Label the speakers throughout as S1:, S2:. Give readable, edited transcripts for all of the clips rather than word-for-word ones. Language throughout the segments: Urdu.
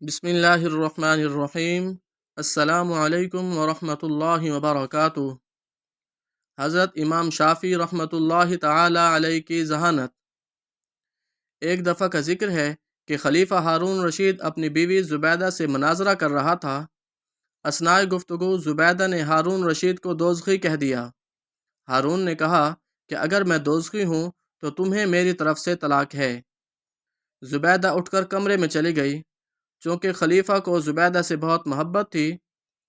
S1: بسم اللہ الرحمن الرحیم۔ السلام علیکم ورحمۃ اللہ وبرکاتہ۔ حضرت امام شافعی رحمۃ اللہ تعالی علیہ کی ذہانت۔ ایک دفعہ کا ذکر ہے کہ خلیفہ ہارون رشید اپنی بیوی زبیدہ سے مناظرہ کر رہا تھا۔ اثناء گفتگو زبیدہ نے ہارون رشید کو دوزخی کہہ دیا۔ ہارون نے کہا کہ اگر میں دوزخی ہوں تو تمہیں میری طرف سے طلاق ہے۔ زبیدہ اٹھ کر کمرے میں چلی گئی۔ چونکہ خلیفہ کو زبیدہ سے بہت محبت تھی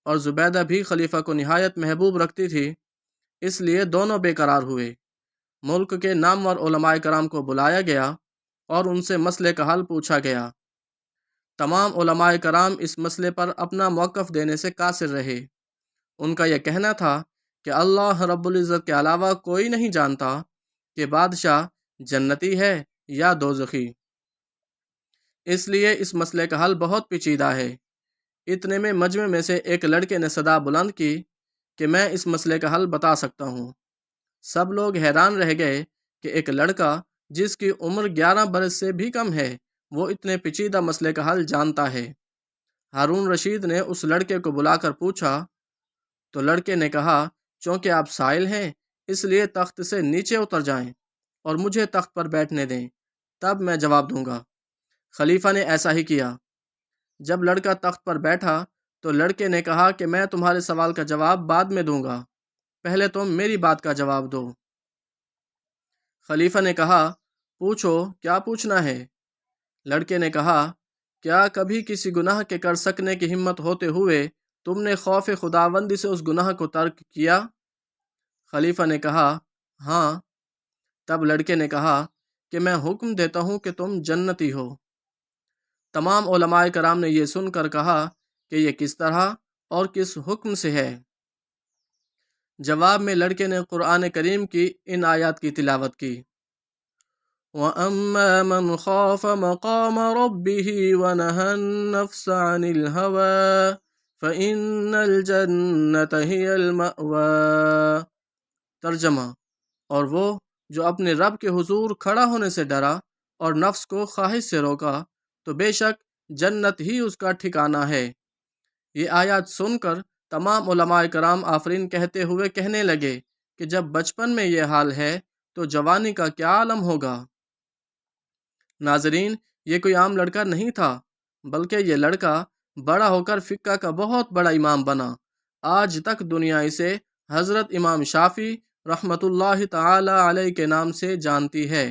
S1: اور زبیدہ بھی خلیفہ کو نہایت محبوب رکھتی تھی، اس لیے دونوں بے قرار ہوئے۔ ملک کے نامور علماء کرام کو بلایا گیا اور ان سے مسئلے کا حل پوچھا گیا۔ تمام علماء کرام اس مسئلے پر اپنا موقف دینے سے قاصر رہے۔ ان کا یہ کہنا تھا کہ اللہ رب العزت کے علاوہ کوئی نہیں جانتا کہ بادشاہ جنتی ہے یا دوزخی، اس لیے اس مسئلے کا حل بہت پیچیدہ ہے۔ اتنے میں مجمع میں سے ایک لڑکے نے صدا بلند کی کہ میں اس مسئلے کا حل بتا سکتا ہوں۔ سب لوگ حیران رہ گئے کہ ایک لڑکا جس کی عمر 11 برس سے بھی کم ہے، وہ اتنے پیچیدہ مسئلے کا حل جانتا ہے۔ ہارون رشید نے اس لڑکے کو بلا کر پوچھا تو لڑکے نے کہا، چونکہ آپ سائل ہیں اس لیے تخت سے نیچے اتر جائیں اور مجھے تخت پر بیٹھنے دیں، تب میں جواب دوں گا۔ خلیفہ نے ایسا ہی کیا۔ جب لڑکا تخت پر بیٹھا تو لڑکے نے کہا کہ میں تمہارے سوال کا جواب بعد میں دوں گا، پہلے تم میری بات کا جواب دو۔ خلیفہ نے کہا، پوچھو کیا پوچھنا ہے؟ لڑکے نے کہا، کیا کبھی کسی گناہ کے کر سکنے کی ہمت ہوتے ہوئے تم نے خوف خداوندی سے اس گناہ کو ترک کیا؟ خلیفہ نے کہا، ہاں۔ تب لڑکے نے کہا کہ میں حکم دیتا ہوں کہ تم جنتی ہو۔ تمام علماء کرام نے یہ سن کر کہا کہ یہ کس طرح اور کس حکم سے ہے؟ جواب میں لڑکے نے قرآن کریم کی ان آیات کی تلاوت کی۔ وَأَمَّا مَنْ خَافَ مَقَامَ رَبِّهِ وَنَهَى النَّفْسَ عَنِ الْهَوَىٰ فَإِنَّ الْجَنَّةَ هِيَ الْمَأْوَىٰ۔ ترجمہ، اور وہ جو اپنے رب کے حضور کھڑا ہونے سے ڈرا اور نفس کو خواہش سے روکا تو بے شک جنت ہی اس کا ٹھکانہ ہے۔ یہ آیات سن کر تمام علماء کرام آفرین کہتے ہوئے کہنے لگے کہ جب بچپن میں یہ حال ہے تو جوانی کا کیا عالم ہوگا۔ ناظرین، یہ کوئی عام لڑکا نہیں تھا، بلکہ یہ لڑکا بڑا ہو کر فقہ کا بہت بڑا امام بنا۔ آج تک دنیا اسے حضرت امام شافعی رحمۃ اللہ تعالی علیہ کے نام سے جانتی ہے۔